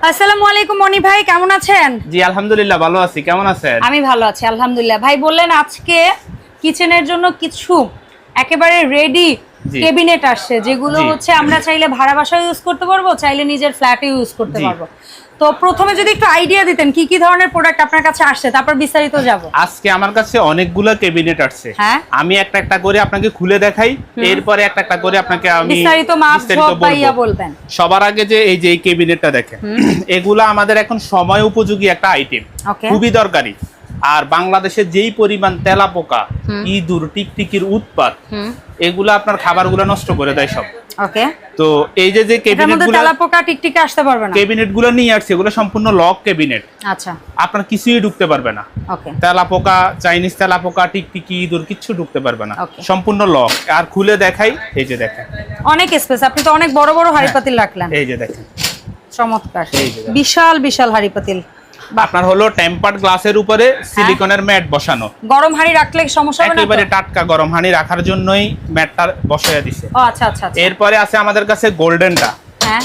আসসালামু আলাইকুম মনি ভাই, কেমন আছেন? জি আলহামদুলিল্লাহ ভালো আছি, কেমন আছেন? আমি ভালো আছি আলহামদুলিল্লাহ। ভাই বললেন আজকে কিচেনের জন্য কিছু একেবারে রেডি ক্যাবিনেট আসছে, যেগুলো হচ্ছে আমরা চাইলে ভাড়া বাসায় ইউজ করতে পারবো, চাইলে নিজের ফ্ল্যাটে ইউজ করতে পারবো। তো প্রথমে যদি একটু আইডিয়া দিতেন কি কি ধরনের প্রোডাক্ট আপনার কাছে আসছে, তারপর বিস্তারিত যাব। আজকে আমার কাছে অনেকগুলো ক্যাবিনেট আসছে, হ্যাঁ আমি একটা একটা করে আপনাকে খুলে দেখাই, এরপরে একটা একটা করে আপনাকে আমি বিস্তারিত বলবেন। সবার আগে যে এই যে এই ক্যাবিনেটটা দেখেন, এগুলা আমাদের এখন সময় উপযোগী একটা আইটেম, খুবই দরকারি। আর বাংলাদেশে যেই পরিমাণ তেলাপোকা, ইঁদুর, টিকটিকির উৎপাত, এগুলা আপনার খাবারগুলো নষ্ট করে দেয় সব। ওকে, তো এই যে যে ক্যাবিনেটগুলো তেলাপোকা টিকটিকি আসতে পারবে না, ক্যাবিনেটগুলো নিয়ে আসছে, এগুলো সম্পূর্ণ লক ক্যাবিনেট। আচ্ছা, আপনার কিছুই ঢুকতে পারবে না। ওকে, তেলাপোকা, চাইনিজ তেলাপোকা, টিকটিকি, ইঁদুর কিচ্ছু ঢুকতে পারবে না, সম্পূর্ণ লক। আর খুলে দেখাই, এই যে দেখেন অনেক স্পেস, আপনি তো অনেক বড় বড় হাঁড়ি পাতিল রাখলেন। এই যে দেখেন চমৎকার, বিশাল বিশাল হাঁড়ি পাতিল। আপনার হলো টেম্পার্ড গ্লাসের উপরে সিলিকনের ম্যাট বসানো। গরম হাঁড়ি রাখলে সমস্যা হবে না? একেবারে টাটকা গরম হাঁড়ি রাখার জন্যই ম্যাটটা বসায়া দিছে। ও আচ্ছা আচ্ছা। এরপরে আছে আমাদের কাছে গোল্ডেনটা। হ্যাঁ,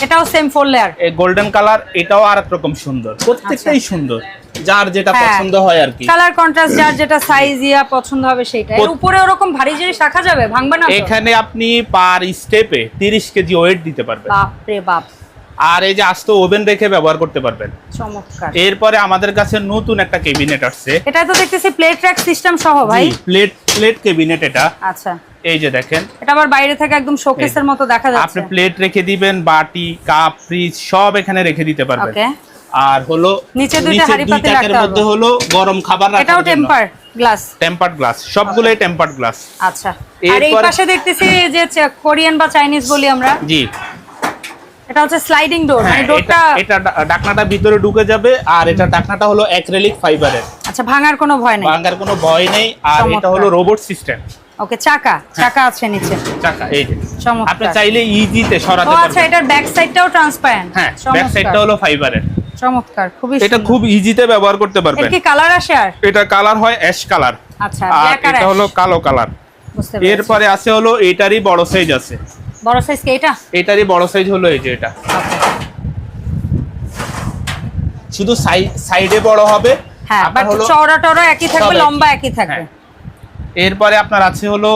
এটাও সেম 4 লেয়ার। এই গোল্ডেন কালার, এটাও আরেক রকম সুন্দর, প্রত্যেকটাই সুন্দর, যার যেটা পছন্দ হয় আর কি। কালার কন্ট্রাস্ট যার যেটা সাইজ পছন্দ হবে সেটা। এর উপরে ওরকম ভারী জিনিস রাখা যাবে, ভাঙবে না? এখানে আপনি পার স্টেপে 30 কেজি ওয়েট দিতে পারবেন। বাপ রে বাপ। আর এই যে আস্ত ওভেন রেখে ব্যবহার করতে পারবেন। চমৎকার। এরপরে আমাদের কাছে নতুন একটা ক্যাবিনেট আসছে, এটা তো দেখতেছি প্লেট র‍্যাক সিস্টেম সহ ভাই। প্লেট ক্যাবিনেট এটা। আচ্ছা, এই যে দেখেন, এটা আবার বাইরে থেকে একদম শোকেসের মতো দেখা যাচ্ছে। আপনি প্লেট রেখে দিবেন, বাটি, কাপ, ফ্রিজ সব এখানে রেখে দিতে পারবেন। ওকে, আর হলো নিচে দুইটা হাঁড়ি পাতিল রাখতে হবে। এর মধ্যে হলো গরম খাবার রাখার জন্য। এটাও টেম্পার গ্লাস। টেম্পার্ড গ্লাস, সবগুলোই টেম্পার্ড গ্লাস। আচ্ছা, আর এই পাশে দেখতেছি যে কোরিয়ান বা চাইনিজ বলি আমরা। জি, এটা হচ্ছে স্লাইডিং ডোর, মানে ডোরটা এটা ঢাকনাটা ভিতরে ঢুকে যাবে। আর এটা ঢাকনাটা হলো অ্যাক্রিলিক ফাইবারের। আচ্ছা, ভাঙার কোনো ভয় নেই? ভাঙার কোনো ভয় নেই। আর এটা হলো রোবট সিস্টেম। ওকে, চাকা আছে নিচে। চাকা এই যে, চমৎকার। আপনি চাইলে ইজিতে সরাতে পারবেন। আচ্ছা, এটার ব্যাক সাইডটাও ট্রান্সপারেন্ট। হ্যাঁ, ব্যাক সাইডটা হলো ফাইবারের। চমৎকার, খুবই এটা খুব ইজিতে ব্যবহার করতে পারবেন। এর কি কালার আসে? আর এটা কালার হয় অ্যাশ কালার। আচ্ছা, আর এটা হলো কালো কালার। বুঝতে পেরেছি। এরপরে আছে হলো এটারই বড় সাইজ আছে। বড় সাইজ কি এটা? এটারই বড় সাইজ হলো এই যে এটা। শুধু সাইডে বড় হবে। হ্যাঁ, বাট চওড়া একই থাকবে, লম্বা একই থাকবে। এরপরে আপনার আছে হলো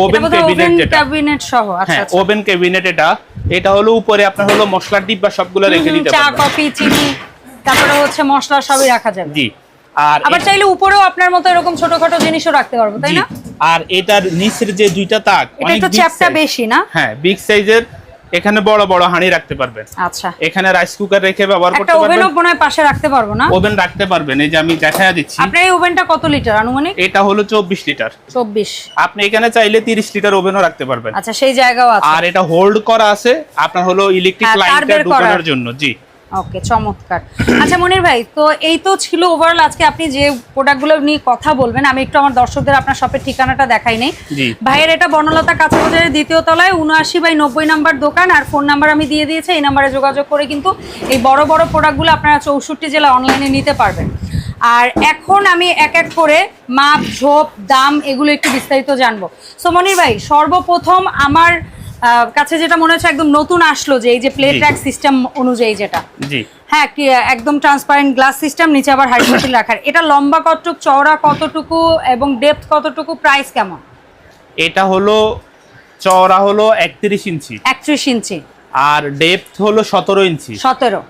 ওভেন ক্যাবিনেট সহ। আচ্ছা, ওভেন ক্যাবিনেট এটা হলো উপরে আপনার হলো মশলার ডিব্বা সবগুলো রেখে দিতে পারবেন। চা, কফি, চিনি, তারপরে হচ্ছে মশলা সবই রাখা যাবে। জি, আর আবার চাইলে উপরেও আপনার মতো এরকম ছোটখাটো জিনিসও রাখতে পারবো, তাই না? আর এটার নিচের যে দুইটা তাক, এটা একটু চ্যাপটা বেশি না? হ্যাঁ, বিগ সাইজের। এখানে বড় বড় হাঁড়ি রাখতে পারবেন। আচ্ছা, এখানে রাইস কুকার রেখে ব্যবহার করতে পারবেন। একটা ওভেনও মনে হয় পাশে রাখতে পারবো না? ওভেন রাখতে পারবেন, এই যে আমি দেখায়া দিচ্ছি। আপনার এই ওভেনটা কত লিটার আনুমানিক? এটা হলো 24 লিটার। 24। আপনি এখানে চাইলে 30 লিটার ওভেনও রাখতে পারবেন। আচ্ছা, সেই জায়গাও আছে। আর এটা হোল্ড করা আছে আপনার হলো ইলেকট্রিক লাইনটা ঢোকানোর জন্য। জি, ওকে, চমৎকার। আচ্ছা মনির ভাই, তো এই তো ছিল ওভারঅল আজকে আপনি যে প্রোডাক্টগুলো নিয়ে কথা বলবেন। আমি একটু আমার দর্শকদের আপনার শপের ঠিকানাটা দেখাই নেই। ভাইয়ের এটা বনলতা কাঁচা বাজারের দ্বিতীয় তলায় 79/90 নাম্বার দোকান। আর ফোন নাম্বার আমি দিয়ে দিয়েছি, এই নাম্বারে যোগাযোগ করে কিন্তু এই বড় বড় প্রোডাক্টগুলো আপনারা 64 জেলা অনলাইনে নিতে পারবেন। আর এখন আমি এক এক করে মাপ, ঝোপ, দাম এগুলো একটু বিস্তারিত জানবো। সো মনির ভাই, সর্বপ্রথম আমার কাছে যেটা মনে হচ্ছে একদম নতুন আসলো, যে এই যে প্লেট র‍্যাক সিস্টেম অনুযায়ী যেটা, জি হ্যাঁ, একদম ট্রান্সপারেন্ট গ্লাস সিস্টেম, নিচে আবার হাঁড়ি পাতিল রাখার। এটা লম্বা কতটুকু, চওড়া কতটুকু এবং ডেপথ কতটুকু, প্রাইস কেমন? এটা হলো চওড়া হলো 31 ইঞ্চি। 31 ইঞ্চি। আর ডেপথ হলো 17 ইঞ্চি। 17।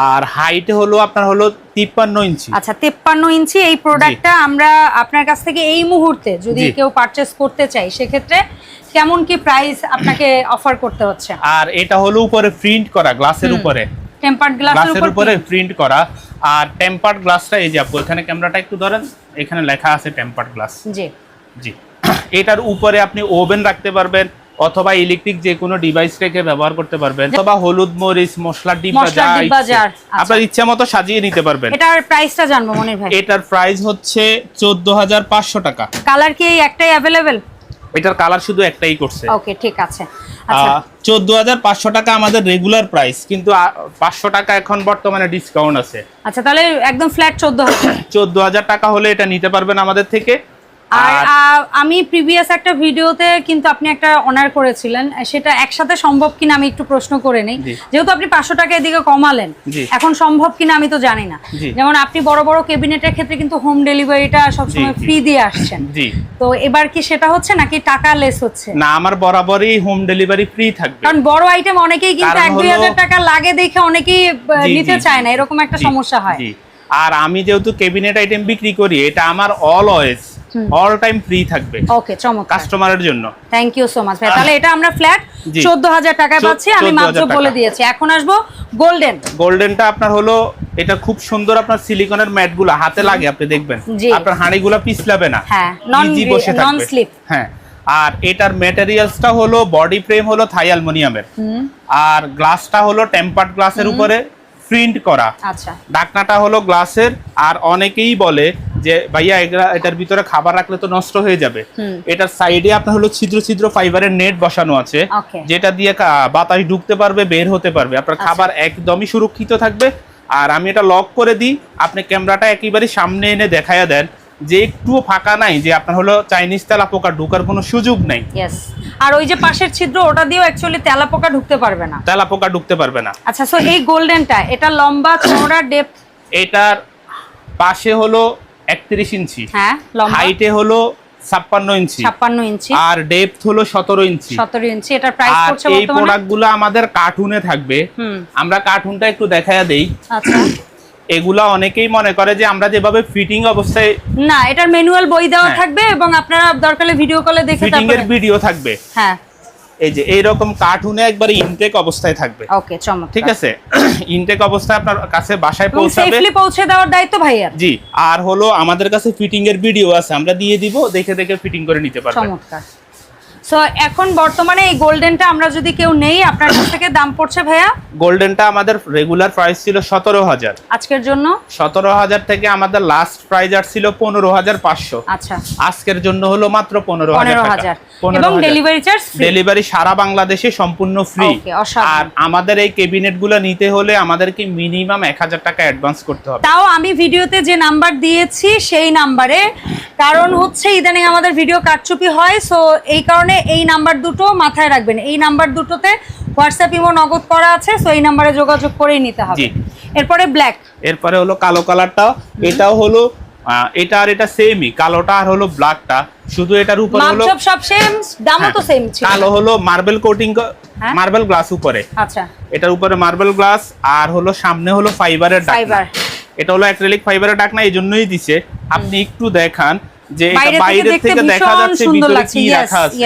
আর হাইট হলো আপনার হলো 53 ইঞ্চি। আচ্ছা, 53 ইঞ্চি। এই প্রোডাক্টটা আমরা আপনার কাছ থেকে এই মুহূর্তে যদি কেউ পারচেজ করতে চাই, সেক্ষেত্রে কেমন কি প্রাইস আপনাকে অফার করতে হচ্ছে? আর এটা হলো উপরে প্রিন্ট করা, গ্লাসের উপরে, টেম্পার্ড গ্লাসের উপরে প্রিন্ট করা। আর টেম্পার্ড গ্লাসটা এই যে আপু, এখানে ক্যামেরাটা একটু ধরেন, এখানে লেখা আছে টেম্পার্ড গ্লাস। জি জি। এটার উপরে আপনি ওভেন রাখতে পারবেন, অথবা ইলেকট্রিক যে কোনো ডিভাইস রেখে ব্যবহার করতে পারবেন, অথবা হলুদ, মরিচ, মশলার ডিব্বা আপনার ইচ্ছা মতো সাজিয়ে নিতে পারবেন। এটার প্রাইসটা জানবো মনির ভাই। এটার প্রাইস হচ্ছে 14500 টাকা। কালার কি একটাই अवेलेबल? এটার কালার শুধু একটাই করছে। ওকে, ঠিক আছে। আচ্ছা, 14500 টাকা আমাদের রেগুলার প্রাইস, কিন্তু 500 টাকা এখন বর্তমানে ডিসকাউন্ট আছে। আচ্ছা, তাহলে একদম ফ্ল্যাট 14000 টাকা হলে এটা নিতে পারবেন আমাদের থেকে। আর আমি প্রিভিয়াস একটা ভিডিওতে কিন্তু আপনি একটা অনার করেছিলেন, সেটা একসাথে সম্ভব কিনা আমি একটু প্রশ্ন করে নেই। যেহেতু আপনি 500 টাকা এদিকে কমালেন, এখন সম্ভব কিনা আমি তো জানি না। যেমন আপনি বড় বড় ক্যাবিনেটের ক্ষেত্রে কিন্তু হোম ডেলিভারিটা সবসময় ফ্রি দিয়ে আসছেন, তো এবার কি সেটা হচ্ছে নাকি টাকা লেস হচ্ছে? না, আমার বরাবরই হোম ডেলিভারি ফ্রি থাকবে। কারণ বড় আইটেম অনেকেই কিন্তু 1-2 টাকা লাগে দেখে অনেকেই নিতে চায় না, এরকম একটা সমস্যা হয়। আর আমি যেহেতু ক্যাবিনেট আইটেম বিক্রি করি, এটা আমার অলওয়েজ অল টাইম ফ্রি থাকবে। ওকে, চমৎকার, কাস্টমারের জন্য। থ্যাংক ইউ সো মাচ ভাই। তাহলে এটা আমরা ফ্ল্যাট 14000 টাকায় পাচ্ছি, আমি মাত্র বলে দিয়েছি। এখন আসবো গোল্ডেন। গোল্ডেনটা আপনার হলো, এটা খুব সুন্দর, আপনার সিলিকনের ম্যাটগুলো হাতে লাগে, আপনি দেখবেন আপনার হাঁড়িগুলো পিছলাবে না, হ্যাঁ, নন স্লিপ। হ্যাঁ, আর এটার ম্যাটেরিয়ালসটা হলো বডি ফ্রেম হলো থাই অ্যালুমিনিয়ামের, আর গ্লাসটা হলো টেম্পার্ড গ্লাসের উপরে প্রিন্ট করা। আচ্ছা, ঢাকনাটা হলো গ্লাসের। আর অনেকেই বলে যে ভাইয়া এটার ভিতরে খাবার রাখলে তো নষ্ট হয়ে যাবে। এটার সাইডে আপনার হলো ছিদ্র ছিদ্র ফাইবারের নেট বসানো আছে, যেটা দিয়ে বাতাস ঢুকতে পারবে, বের হতে পারবে, আপনার খাবার একদমই সুরক্ষিত থাকবে। আর আমি এটা লক করে দিই, আপনি ক্যামেরাটা একেবারে সামনে এনে দেখায়া দেন যে একটুও ফাঁকা নাই, যে আপনার হলো চাইনিজ তেলাপোকা ঢোকার কোনো সুযোগ নাই। আর ওই যে পাশের ছিদ্র, ওটা দিয়েও অ্যাকচুয়ালি তেলাপোকা ঢুকতে পারবে না, তেলাপোকা ঢুকতে পারবে না। আচ্ছা, সো এই গোল্ডেনটা, এটা লম্বা চওড়া ডেপথ? এটার পাশে হলো 31 ইঞ্চি, হ্যাঁ, হাইটে হলো 56 ইঞ্চি, আর ডেপথ হলো 17 ইঞ্চি। এটার প্রাইস পড়ছে বর্তমানে? এই প্রোডাক্টগুলো আমাদের কার্টুনে থাকবে, আমরা কার্টুনটা একটু দেখায়া দেই। আচ্ছা, এগুলা অনেকেই মনে করে যে আমরা যেভাবে ফিটিং অবস্থায়, না, এটার ম্যানুয়াল বই দেওয়া থাকবে এবং আপনারা দরকারে ভিডিও কলে দেখে ফিটিং এর ভিডিও থাকবে। হ্যাঁ, এই যে এইরকম কার্টুনে একবারে ইনটেক অবস্থায় থাকবে। ওকে, চমৎকার, ঠিক আছে। ইনটেক অবস্থায় আপনার কাছে বাসায় পৌঁছাবে, সেফলি পৌঁছে দেওয়ার দায়িত্ব ভাইয়ার। জি, আর হলো আমাদের কাছে ফিটিং এর ভিডিও আছে, আমরা দিয়ে দিব, দেখে দেখে ফিটিং করে নিতে পারবেন। চমৎকার। সো এখন বর্তমানে এই গোল্ডেনটা আমরা যদি কেউ নেই আপনার কাছ থেকে, দাম পড়ছে ভাইয়া? গোল্ডেনটা আমাদের রেগুলার প্রাইস ছিল 17000, আজকের জন্য 17000 থেকে আমাদের লাস্ট প্রাইস ছিল 15500। আচ্ছা, আজকের জন্য হলো মাত্র 15000 এবং ডেলিভারি চার্জ ফ্রি। ডেলিভারি সারা বাংলাদেশে সম্পূর্ণ ফ্রি। আর আমাদের এই ক্যাবিনেটগুলো নিতে হলে আমাদেরকে মিনিমাম 1000 টাকা অ্যাডভান্স করতে হবে। তাও আমি ভিডিওতে যে নাম্বার দিয়েছি সেই নাম্বারে, কারণ হচ্ছে ইদানিং আমাদের ভিডিও কাটচুপি হয়, সো এই কারণে এই নাম্বার দুটো মাথায় রাখবেন। এই নাম্বার দুটোতে হোয়াটসঅ্যাপ ইমো নগদ করা আছে, সো এই নাম্বারে যোগাযোগ করেই নিতে হবে। এরপরে ব্ল্যাক, এরপরে হলো কালো কালারটা, এটাও হলো এটা আর এটা সেমই, কালোটা আর হলো ব্ল্যাকটা, শুধু এটার উপরে হলো সব সেম, দামও তো সেম ছিল। কালো হলো মার্বেল কোটিং, মার্বেল গ্লাস উপরে। আচ্ছা, এটার উপরে মার্বেল গ্লাস, আর হলো সামনে হলো ফাইবারের ঢাকনা। এটা হলো অ্যাক্রিলিক ফাইবারের ঢাকনা, এইজন্যই দিছে। আপনি একটু দেখান যে এটা বাইরে থেকে দেখা যাচ্ছে ভিতরে কি রাখা আছে,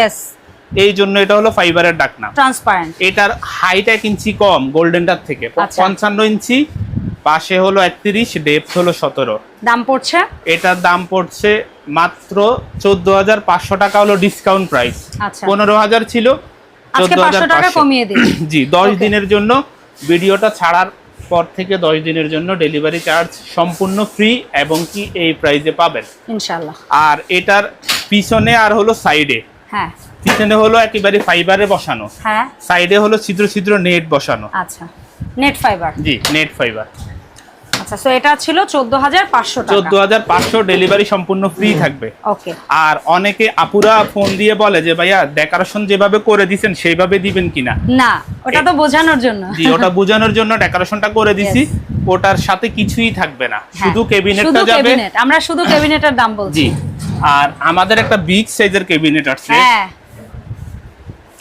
এই জন্য এটা হলো ফাইবারের ঢাকনা, ট্রান্সপারেন্ট। এটার হাইট 1 ইঞ্চি কম গোল্ডেনটার থেকে, 55 ইঞ্চি, পাশে হলো 31, ডেপথ হলো 17। দাম পড়ছে, এটার দাম পড়ছে মাত্র 14500 টাকা, হলো ডিসকাউন্ট প্রাইস। 15000 ছিল, 14500 টাকা কমিয়ে দিই। জি, 10 দিনের জন্য, ভিডিওটা ছাড়ার পর থেকে 10 দিনের জন্য ডেলিভারি চার্জ সম্পূর্ণ ফ্রি, এবং কি এই প্রাইসে পাবেন ইনশাআল্লাহ। আর এটার পিছনে আর হলো সাইডে, হ্যাঁ, পিছনে হলো একেবারে ফাইবারে বসানো, হ্যাঁ, সাইডে হলো ছিদ্র ছিদ্র নেট বসানো। আচ্ছা, নেট ফাইবার, জি, নেট ফাইবার। আচ্ছা, সো এটা ছিল 14500 টাকা। 14500, ডেলিভারি সম্পূর্ণ ফ্রি থাকবে। ওকে। আর অনেকে আপুরা ফোন দিয়ে বলে যে ভাইয়া ডেকোরেশন যেভাবে করে দিবেন সেইভাবে দিবেন কিনা। না, ওটা তো বোঝানোর জন্য। জি, ওটা বোঝানোর জন্য ডেকোরেশনটা করে দিছি, ওটার সাথে কিছুই থাকবে না, শুধু ক্যাবিনেটটা যাবে। আমরা শুধু ক্যাবিনেটের দাম বলছি। জি, আর আমাদের একটা বিগ সাইজের ক্যাবিনেট আছে, হ্যাঁ,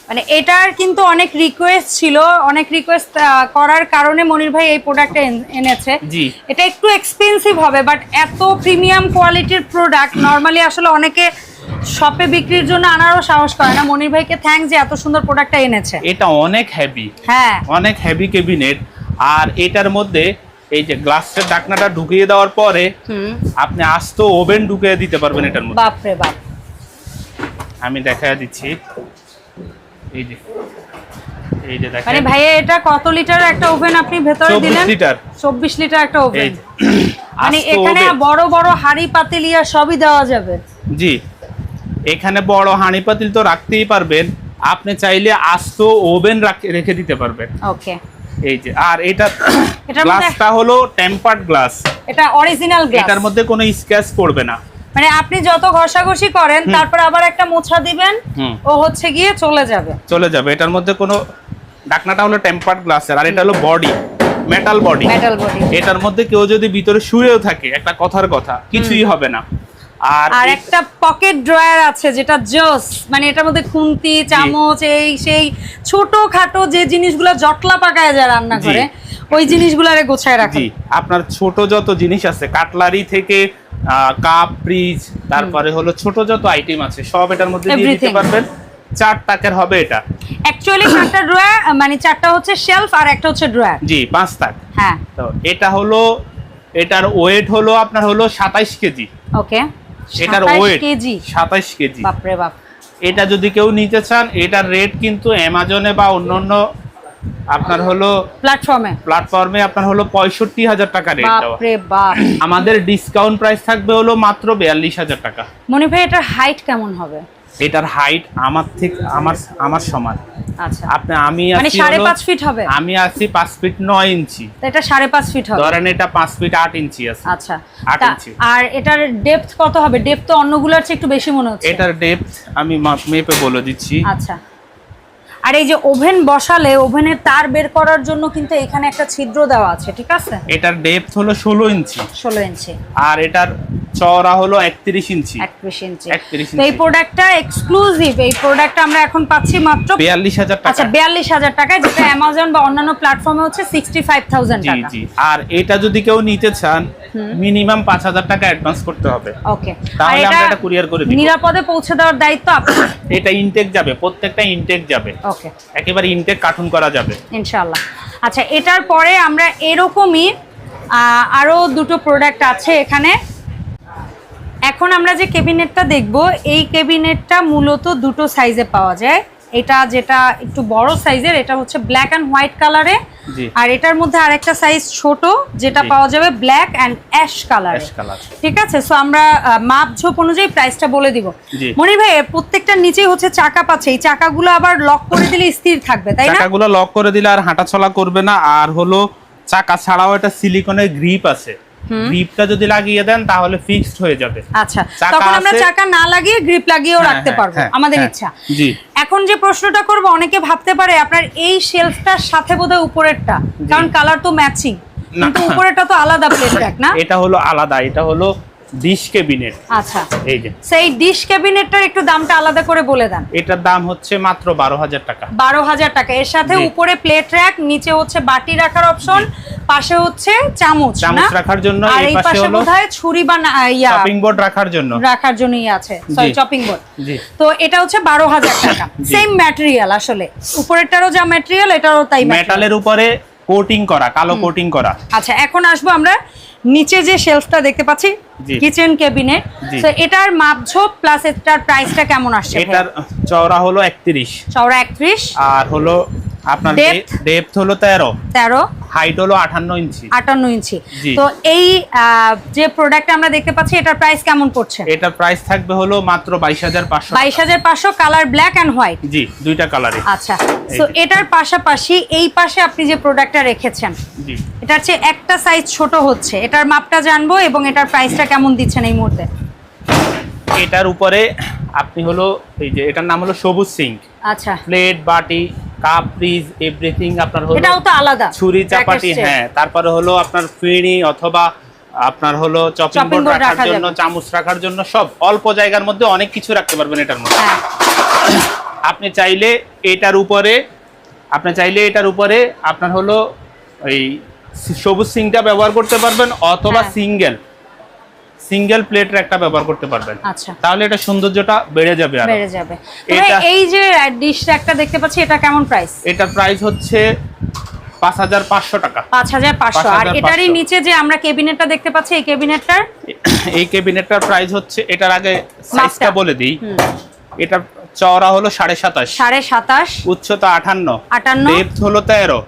মানে এটার কিন্তু অনেক রিকোয়েস্ট ছিল, অনেক রিকোয়েস্ট করার কারণে মনির ভাই এই প্রোডাক্টটা এনেছে। জি, এটা একটু এক্সপেন্সিভ হবে, বাট এত প্রিমিয়াম কোয়ালিটির প্রোডাক্ট নরমালি আসলে অনেকে শপে বিক্রির জন্য আনারও সাহস করে না। মনির ভাইকে থ্যাঙ্কস যে এত সুন্দর প্রোডাক্টটা এনেছে। এটা অনেক হেভি, হ্যাঁ, অনেক হেভি ক্যাবিনেট। আর এটার মধ্যে এই যে গ্লাসের ঢাকনাটা ঢুকিয়ে দেওয়ার পরে আপনি আস্ত ওভেন ঢুকিয়ে দিতে পারবেন এটার মধ্যে। বাপ রে বাপ, আমি দেখায় দিচ্ছি, এই যে দেখেন, মানে ভাই এটা কত লিটার একটা ওভেন আপনি ভেতরে দিলেন? 24 লিটার একটা ওভেন, মানে এখানে বড় বড় হাঁড়ি পাতিলিয়া সবই দেওয়া যাবে। জি, এখানে বড় হাঁড়ি পাতিল তো রাখতেই পারবেন, আপনি চাইলে আস্ত ওভেন রেখে দিতে পারবেন। ওকে। এই যে, আর এটা গ্লাসটা হলো টেম্পার্ড গ্লাস, এটা অরিজিনাল গ্লাস, এটার মধ্যে কোনো স্ক্র্যাচ পড়বে না। মানে আপনি যত ঘষাঘষি করেন তারপর আবার একটা মোছা দিবেন, ও হচ্ছে গিয়ে চলে যাবে। এটার মধ্যে কোনো ঢাকনাটা হলো টেম্পার্ড গ্লাসের, আর এটা হলো বডি, মেটাল বডি। এটার মধ্যে কেউ যদি ভিতরে শুয়েও থাকে, একটা কথার কথা, কিছুই হবে না। আর একটা পকেট ড্রয়ার আছে যেটা জোস, মানে এটার মধ্যে খুন্তি, চামচ, এই সেই ছোটখাটো যে জিনিসগুলো জটলা পাকায় যায় রান্না করে, ওই জিনিসগুলোরে গোছায় রাখেন। আপনার ছোট যত জিনিস আছে, কাটলারি থেকে কাপ, ফ্রিজ, তারপরে হলো ছোট যত আইটেম আছে সব এটার মধ্যে দিয়ে দিতে পারবেন। 4 টাকার হবে এটা। অ্যাকচুয়ালি 4টা ড্রয়ার, মানে 4টা হচ্ছে শেলফ আর একটা হচ্ছে ড্রয়ার। জি, 5 টাকা। হ্যাঁ, তো এটা হলো, এটার ওয়েট হলো আপনার হলো 27 কেজি। ওকে, এটার ওয়েট 27 কেজি। বাপ রে বাপ। এটা যদি কেউ নিতে চান, এটার রেট কিন্তু অ্যামাজনে বা অন্যান্য আপনার হলো প্ল্যাটফর্মে আপনার হলো 65,000 টাকা রেট দেওয়া। বাপ রে বাপ। আমাদের ডিসকাউন্ট প্রাইস থাকবে হলো মাত্র 42,000 টাকা। মনি ভাই, এটার হাইট কেমন হবে? এটার হাইট আমার থেকে আমার সমান। আচ্ছা, আমি মানে 5.5 ফিট হবে। আমি আছি 5 ফিট 9 ইঞ্চি। তো এটা 5.5 ফিট হবে। ধরেন এটা 5 ফিট 8 ইঞ্চি আছে। আচ্ছা, 8 ইঞ্চি। আর এটার ডেপথ কত হবে? ডেপথ তো অন্যগুলোর চেয়ে একটু বেশি মনে হচ্ছে। এটার ডেপথ আমি মেপে বলে দিচ্ছি। আচ্ছা। আর এই যে ওভেন বসালে ওভেনের তার বের করার জন্য কিন্তু এখানে একটা ছিদ্র দেওয়া আছে, ঠিক আছে? এটার ডেপথ হলো 16 ইঞ্চি। 16 ইঞ্চি। আর এটার চওড়া হলো 31 ইঞ্চি। 31 ইঞ্চি। 31 তো এই প্রোডাক্টটা এক্সক্লুসিভ, এই প্রোডাক্টটা আমরা এখন পাচ্ছি মাত্র 42,000 টাকা। আচ্ছা, 42,000 টাকায়, যেটা অ্যামাজন বা অন্যান্য প্ল্যাটফর্মে হচ্ছে 65,000 টাকা। জি জি। আর এটা যদি কেউ নিতে চান, মিনিমাম 5,000 টাকা অ্যাডভান্স করতে হবে। ওকে, তাহলে আমরা এটা কুরিয়ার করে দিব। নিরাপদে পৌঁছে দেওয়ার দায়িত্ব আপনার। এটা ইনটেক যাবে, প্রত্যেকটা ইনটেক যাবে। ওকে, একেবারে ইনটেক কার্টুন করা যাবে ইনশাআল্লাহ। আচ্ছা, এটার পরে আমরা এরকমই আরো দুটো প্রোডাক্ট আছে এখানে। এখন আমরা যে ক্যাবিনেটটা দেখব, এই ক্যাবিনেটটা মূলত দুটো সাইজে পাওয়া যায়। এটা যেটা একটু বড় সাইজের, এটা হচ্ছে ব্ল্যাক এন্ড হোয়াইট কালারে, আর এটার মধ্যে আরেকটা সাইজ ছোট যেটা পাওয়া যাবে ব্ল্যাক এন্ড অ্যাশ কালারে। ঠিক আছে, সো আমরা মাপঝোপ অনুযায়ী প্রাইসটা বলে দিব। মনির ভাই, প্রত্যেকটার নিচেই হচ্ছে চাকা পাচ্ছে, এই চাকাগুলো আবার লক করে দিলে স্থির থাকবে, তাই না? চাকাগুলো লক করে দিলে আর হাঁটাচলা করবে না। আর হলো চাকা ছাড়াও এটা সিলিকনের গ্রিপ আছে, গ্রিপটা যদি লাগিয়ে দেন তাহলে ফিক্সড হয়ে যাবে। আচ্ছা, তখন আমরা চাকা না লাগিয়ে গ্রিপ লাগিয়েও রাখতে পারবো, আমাদের ইচ্ছা। জি। এখন যে প্রশ্নটা করব, অনেকে ভাবতে পারে আপনার এই শেলফটার সাথে বোধহয় উপরেরটা, কারণ কালার তো ম্যাচিং, কিন্তু উপরেরটা তো আলাদা প্লেট রাখ না? এটা হলো আলাদা, এটা হলো ডিশ ক্যাবিনেট। আচ্ছা, এই যে সেই ডিশ ক্যাবিনেটটার একটু দামটা আলাদা করে বলে দেন। এটার দাম হচ্ছে মাত্র 12,000 টাকা। 12,000 টাকা। এর সাথে উপরে প্লেট র‍্যাক, নিচে হচ্ছে বাটি রাখার অপশন, পাশে হচ্ছে চামচ রাখার জন্য, আর এই পাশে বোধহয় ছুরি বা চপিং বোর্ড রাখার জন্যই আছে, সরি চপিং বোর্ড। তো এটা হচ্ছে 12,000 টাকা। সেম ম্যাটেরিয়াল, আসলে উপরেরটারও যা ম্যাটেরিয়াল এটারও তাই, মেটালের উপরে কোটিং করা, কালো কোটিং করা। আচ্ছা, এখন আসবো আমরা নিচে যে শেলফটা দেখতে পাচ্ছি, কিচেন ক্যাবিনেট। তো এটার মাপঝোপ প্লাস এটার প্রাইসটা কেমন আসছে? এটার চওড়া হলো 31, চওড়া 31, আর হলো আপনার ডেপথ হলো 13, হাইট হলো 58 ইঞ্চি। 58 ইঞ্চি। তো এই যে প্রোডাক্ট আমরা দেখতে পাচ্ছি, এটার প্রাইস কেমন পড়ছে? এটার প্রাইস থাকবে হলো মাত্র 22,500। 22,500, কালার ব্ল্যাক এন্ড হোয়াইট। জি, দুইটা কালারে। আচ্ছা, সো এটার পাশাপাশি এই পাশে আপনি যে প্রোডাক্টটা রেখেছেন, জি, এটার চেয়ে একটা সাইজ ছোট হচ্ছে, এটার মাপটা জানবো এবং এটার প্রাইসটা কেমন দিচ্ছেন এই মুহূর্তে? এটার উপরে আপনি হলো এই যে, এটার নাম হলো সবুজ সিঙ্ক। আচ্ছা, প্লেট, বাটি, কাপ, ফ্রিজ, এভরিথিং আপনার হলো, এটাও তো আলাদা, ছুরি, চাপাটি, হ্যাঁ। তারপরে হলো আপনার ফিনি অথবা আপনার হলো চপিং বোর্ড রাখার জন্য, চামচ রাখার জন্য, সব অল্প জায়গার মধ্যে অনেক কিছু রাখতে পারবেন এটার মধ্যে। আপনি চাইলে এটার উপরে আপনার হলো এই সবুজ সিঙ্কটা ব্যবহার করতে পারবেন, অথবা সিঙ্গেল প্লেটের একটা ব্যবহার করতে পারবেন। আচ্ছা, তাহলে এটা সৌন্দর্যটা বেড়ে যাবে। এই যে ডিশ একটা দেখতে পাচ্ছি, এটা কেমন প্রাইস? এটার প্রাইস হচ্ছে 5,500 টাকা। 5,500। আর এটারই নিচে যে আমরা ক্যাবিনেটটা দেখতে পাচ্ছি, এই ক্যাবিনেটটার প্রাইস হচ্ছে, এটার আগে সাইজটা বলে দিই। এটা চওড়া হলো 27.5, উচ্চতা 58, ডেপথ হলো 13।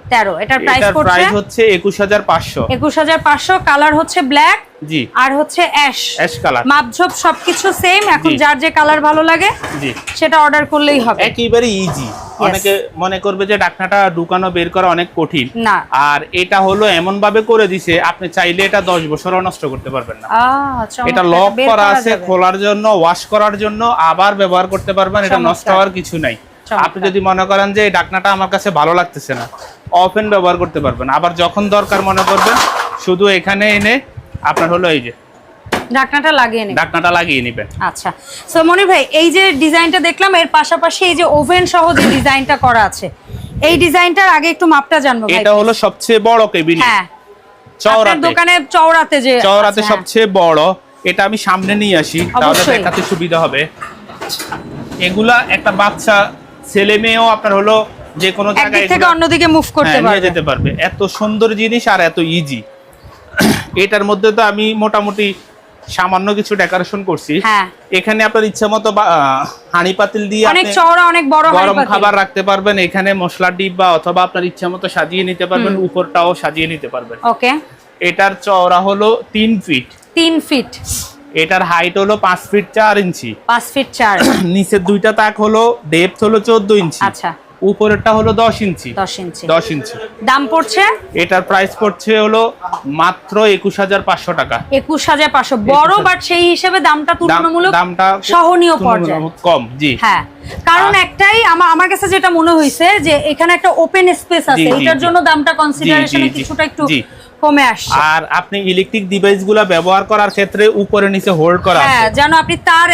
এটার প্রাইস হচ্ছে 21,500। 21,500, কালার হচ্ছে ব্ল্যাক জি আর হচ্ছে অ্যাশ কালার, মাপঝোপ সবকিছু সেম। এখন যার যে কালার ভালো লাগে জি সেটা অর্ডার করলেই হবে, একেবারে ইজি। অনেকে মনে করবে যে ঢাকনাটা ঢুকানো বের করা অনেক কঠিন, না। আর এটা হলো এমন ভাবে করে দিছে আপনি চাইলে এটা 10 বছরও নষ্ট করতে পারবেন না। এটা লক করা আছে, খোলার জন্য, ওয়াশ করার জন্য, আবার ব্যবহার করতে পারবেন। এটা নষ্ট হওয়ার কিছু নাই। আপনি যদি মনে করেন যে এই ঢাকনাটা আমার কাছে ভালো লাগতেছে না, ওপেন ব্যবহার করতে পারবেন। আবার যখন দরকার মনে করবেন শুধু এখানে এনে আপনার হলো এই যে ঢাকনাটা লাগিয়ে নেবেন। আচ্ছা, সো মনির ভাই এই যে ডিজাইনটা দেখলাম, এর পাশাপাশি এই যে ওভেন সহ যে ডিজাইনটা করা আছে, এই ডিজাইনটার আগে একটু মাপটা জানবো ভাই। এটা হলো সবচেয়ে বড় কেবিন, হ্যাঁ চওড়াতে, দোকানে চওড়াতে সবচেয়ে বড়। এটা আমি সামনে নিয়ে আসি তাহলে দেখাতে সুবিধা হবে। এগুলা একটা বাচ্চা ছেলে মেয়েও আপনার হলো যে কোনো জায়গায় থেকে অন্যদিকে মুভ করতে পারবে, নিয়ে যেতে পারবে। এত সুন্দর জিনিস আর এত ইজি। এটার মধ্যে তো আমি মোটামুটি সামান্য কিছু ডেকোরেশন করছি। এখানে আপনার ইচ্ছা মতো হাঁড়ি পাতিল দিয়ে অনেক চওড়া অনেক বড় গরম খাবার রাখতে পারবেন। এখানে মশলার ডিব্বা অথবা আপনার ইচ্ছা মতো সাজিয়ে নিতে পারবেন, উপরটাও সাজিয়ে নিতে পারবেন। ওকে, এটার চওড়া হলো 3 ফিট। 3 ফিট। এটার হাইট হলো 5 ফিট 4 ইঞ্চি। 5 ফিট 4। নিচের দুইটা তাক হলো ডেপথ হলো 14 ইঞ্চি। আচ্ছা, উপরেরটা হলো 10 ইঞ্চি। 10 ইঞ্চি। দাম পড়ছে, এটার প্রাইস পড়ছে হলো মাত্র 21500 টাকা। 21500 বড়, বাট সেই হিসেবে দামটা তুলনামূলক সহনীয় পর্যায়ে কম। জি হ্যাঁ, কারণ একটাই আমার কাছে যেটা মনে হইছে যে এখানে একটা ওপেন স্পেস আছে, এটার জন্য দামটা কনসিডারেশনে কিছুটা একটু কমে আসছে। আর আপনি ইলেকট্রিক ডিভাইসগুলো ব্যবহার করার ক্ষেত্রে উপরে নিচে হোল্ড করা আছে, হ্যাঁ, যেন আপনি তার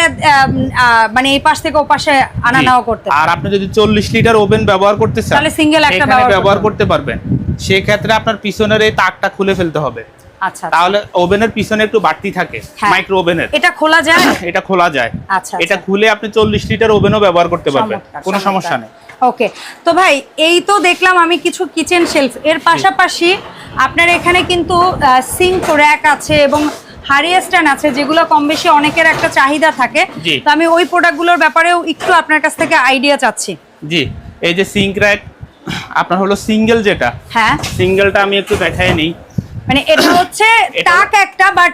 মানে এই পাশ থেকে ও পাশে আনা নেওয়া করতে। আর আপনি যদি 40 লিটার ওভেন ব্যবহার করতে চান তাহলে সিঙ্গেল একটা ব্যবহার করতে পারবেন। সেই ক্ষেত্রে আপনার পিছনের এই তাকটা খুলে ফেলতে হবে। আচ্ছা, তাহলে ওভেনের পিছনে একটু বাড়তি থাকে, মাইক্রো ওভেনের। এটা খোলা যায়? এটা খোলা যায়। আচ্ছা, এটা খুলে আপনি 40 লিটার ওভেনও ব্যবহার করতে পারবেন, কোনো সমস্যা নেই। ওকে, তো ভাই এই তো দেখলাম আমি কিছু কিচেন শেলফ, এর পাশাপাশি আপনার এখানে কিন্তু সিঙ্ক র‍্যাক আছে এবং হাড়ি স্ট্যান্ড আছে, যেগুলো কম বেশি অনেকের একটা চাহিদা থাকে। তো আমি ওই প্রোডাক্টগুলোর ব্যাপারেও একটু আপনার কাছ থেকে আইডিয়া চাচ্ছি। জি, এই যে সিঙ্ক র‍্যাক আপনার হলো সিঙ্গেল, যেটা হ্যাঁ সিঙ্গেলটা আমি একটু দেখাই নেই। মানে এটা হচ্ছে টাক একটা, বাট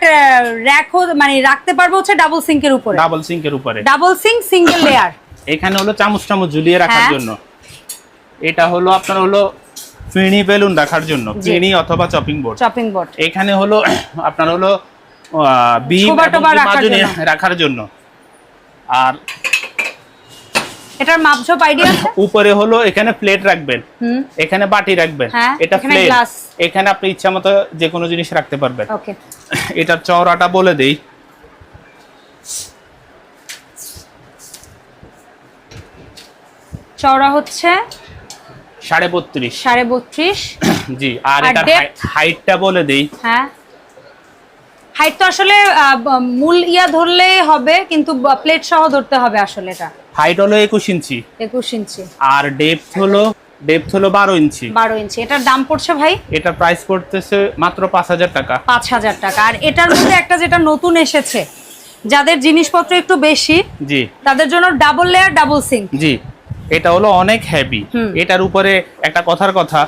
র‍্যাক মানে রাখতে পারবো হচ্ছে ডাবল সিঙ্কের উপরে। ডাবল সিঙ্কের উপরে, ডাবল সিঙ্ক সিঙ্গেল লেয়ার। এখানে হলো চামচ ঝুলিয়ে রাখার জন্য। এটা হলো আপনার হলো ফিনি বেলুন রাখার জন্য, ফিনি অথবা চপিং বোর্ড। এখানে হলো আপনার হলো বিম রাখার জন্য। আর এটার মাপঝোপ আইডিয়া আছে? উপরে হলো এখানে প্লেট রাখবেন, এখানে বাটি রাখবেন, এটা প্লেট, এখানে আপনি ইচ্ছা মতো যে কোনো জিনিস রাখতে পারবেন। ওকে, এটার চওড়াটা বলে দেই। চওড়া হচ্ছে 32.5। জি, আর এটার হাইটটা বলে দেই। হ্যাঁ, হাইট তো আসলে মূল ধরলে হবে, কিন্তু প্লেট সহ ধরতে হবে। আসলে এটা হাইট হলো 21 ইঞ্চি। 21 ইঞ্চি। আর ডেপথ হলো 12 ইঞ্চি। 12 ইঞ্চি। এটার দাম পড়ছে ভাই? এটার প্রাইস পড়তেছে মাত্র 5000 টাকা। 5000 টাকা। আর এটার মধ্যে একটা যেটা নতুন এসেছে, যাদের জিনিসপত্র একটু বেশি, জি, তাদের জন্য ডাবল লেয়ার ডাবল সিঙ্ক। জি, এটা হলো অনেক হেভি। এটার উপরে একটা কথার কথা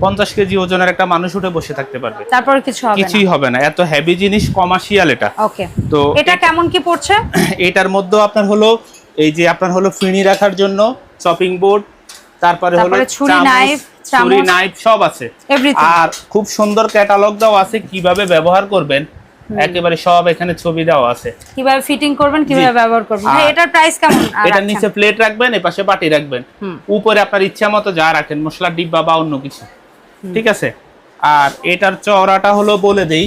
50 কেজি ওজনের একটা মানুষ উঠে বসে থাকতে পারবে, তারপর কিছুই হবে না। এত হেভি জিনিস, কমার্শিয়াল এটা। ওকে, তো এটা কেমন কি পড়ছে? এটার মধ্যে আপনার হলো এই যে আপনার হলো ফিনি রাখার জন্য চপিং বোর্ড, তারপরে হলো ছুরি নাইফ সব আছে। আর খুব সুন্দর ক্যাটালগ দাও আছে কিভাবে ব্যবহার করবেন, একেবারে সব এখানে ছবি দেওয়া আছে, কিভাবে ফিটিং করবেন, কিভাবে ব্যবহার করবেন। ভাই এটার প্রাইস কেমন? এটার নিচে প্লেট রাখবেন, এই পাশে বাটি রাখবেন, উপরে আপনার ইচ্ছা মতো যা রাখেন, মশলার ডিব্বা বা অন্য কিছু, ঠিক আছে। আর এটার চওড়াটা হলো বলে দেই,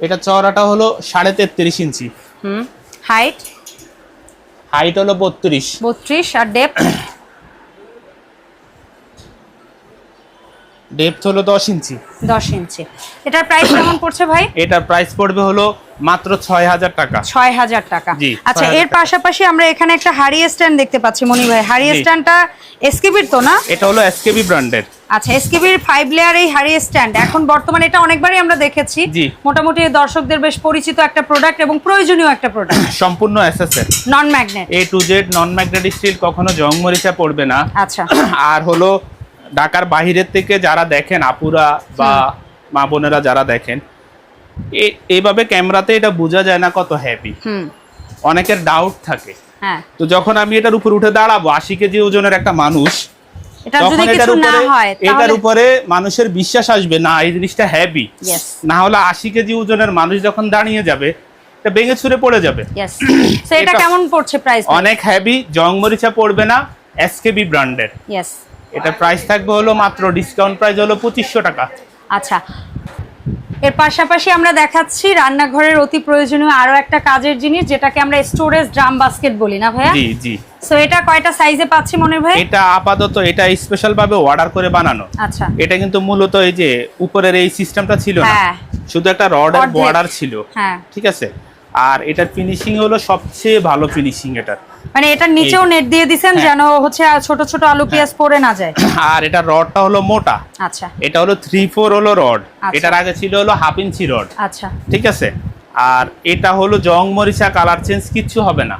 এটা চওড়াটা হলো 33.5 ইঞ্চি। হাইট হলো 32। আর ডেপথ হলো 10 ইঞ্চি। এটার প্রাইস কেমন পড়ছে ভাই? এটার প্রাইস পড়বে হলো মাত্র 6000 টাকা। 6000 টাকা। আচ্ছা, এর পাশাপাশি আমরা এখানে একটা হাড়ি স্ট্যান্ড দেখতে পাচ্ছি মনি ভাই। হাড়ি স্ট্যান্ডটা এসকেবির তো না? এটা হলো এসকেবি ব্র্যান্ডের। আচ্ছা, এসকেবির 5 লেয়ার এই হাড়ি স্ট্যান্ড এখন বর্তমানে এটা অনেকবারই আমরা দেখেছি, মোটামুটি দর্শকদের বেশ পরিচিত একটা প্রোডাক্ট এবং প্রয়োজনীয় একটা প্রোডাক্ট। সম্পূর্ণ এসএসএর, non magnet, A to Z non magnetic steel, কখনো জং মরিচা পড়বে না। আচ্ছা, আর হলো ঢাকার বাহিরের থেকে যারা দেখেন আপুরা বা মা বোনেরা যারা দেখেন, এইভাবে ক্যামেরাতে এটা বোঝা যায় না কত হ্যাপি। অনেকের ডাউট থাকে। হ্যাঁ, তো যখন আমি এটার উপর উঠে দাঁড়াবো 80 কেজি ওজনের একটা মানুষ, তখন এটার উপরে মানুষের বিশ্বাস আসবে না এই জিনিসটা হেভি। না হলে 80 কেজি ওজনের মানুষ যখন দাঁড়িয়ে যাবে এটা ভেঙে ছুঁড়ে পড়ে যাবে। সো এটা কেমন পড়ছে প্রাইস? অনেক হেভি, জং মরিচা পড়বে না, এসকেবি ব্র্যান্ডের। এটা প্রাইস থাকবে হলো মাত্র ডিসকাউন্ট প্রাইস হলো 2500 টাকা। আচ্ছা, এর পাশাপাশি আমরা দেখাচ্ছি রান্নাঘরের অতি প্রয়োজনীয় আরো একটা কাজের জিনিস, যেটাকে আমরা স্টোরেজ ড্রাম বাস্কেট বলি না ভাইয়া? জি জি। সো এটা কয়টা সাইজে পাচ্ছি মনে ভাই? এটা আপাতত এটা স্পেশাল ভাবে অর্ডার করে বানানো। আচ্ছা, এটা কিন্তু মূলত এই যে উপরের এই সিস্টেমটা ছিল না, শুধু একটা রডের বর্ডার ছিল। হ্যাঁ, ঠিক আছে। আর এটার ফিনিশিং হলো সবচেয়ে ভালো ফিনিশিং এটার, মানে এটার নিচেও নেট দিয়ে দিবেন যেন হচ্ছে ছোট ছোট আলু পেঁয়াজ পড়ে না যায়। আর এটা রডটা হলো মোটা। আচ্ছা, এটা হলো 3/4 হলো রড। এটার আগে ছিল হলো 1/2 ইঞ্চি রড। আচ্ছা, ঠিক আছে। আর এটা হলো জং মরিচা কালার চেঞ্জ কিচ্ছু হবে না।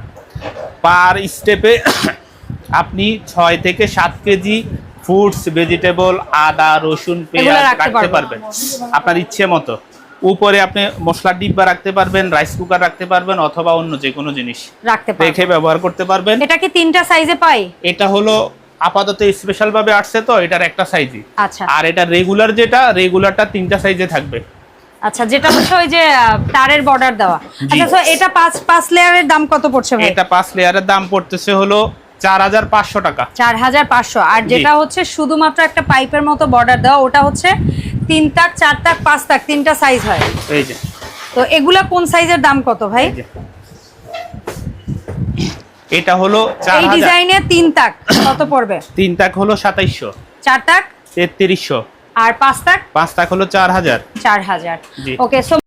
পার স্টেপে আপনি 6 থেকে 7 কেজি ফ্রুটস, ভেজিটেবল, আদা, রসুন, পেঁয়াজ রাখতে পারবেন আপনার ইচ্ছে মতো। উপরে আপনি মশলার ডিব্বা রাখতে পারবেন, রাইস কুকার রাখতে পারবেন, অথবা অন্য যে কোনো জিনিস রেখে ব্যবহার করতে পারবেন। এটা কি 3টা সাইজে পাই? এটা হলো আপাতত স্পেশাল ভাবে আসছে, তো এটার একটা সাইজই। আচ্ছা, আর এটা রেগুলার, যেটা রেগুলারটা 3টা সাইজে থাকবে। আচ্ছা, যেটা হচ্ছে ওই যে তারের বর্ডার দেওয়া। আচ্ছা, তো এটা 5 লেয়ারের দাম কত পড়ছে ভাই? এটা 5 লেয়ারের দাম পড়তেছে হলো 4500 টাকা। 4500। আর যেটা হচ্ছে শুধুমাত্র একটা পাইপের মতো বর্ডার দেওয়া, ওটা হচ্ছে 3 তাক, 4 তাক, 5 তাক, 3টা সাইজ হয়। এই যে, তো এগুলা কোন সাইজের দাম কত ভাই? এটা হলো 4000। এই ডিজাইনে 3 তাক কত পড়বে? 3 তাক হলো 2700, 4 তাক 3300, আর 5 তাক? 5 তাক হলো 4000। ওকে।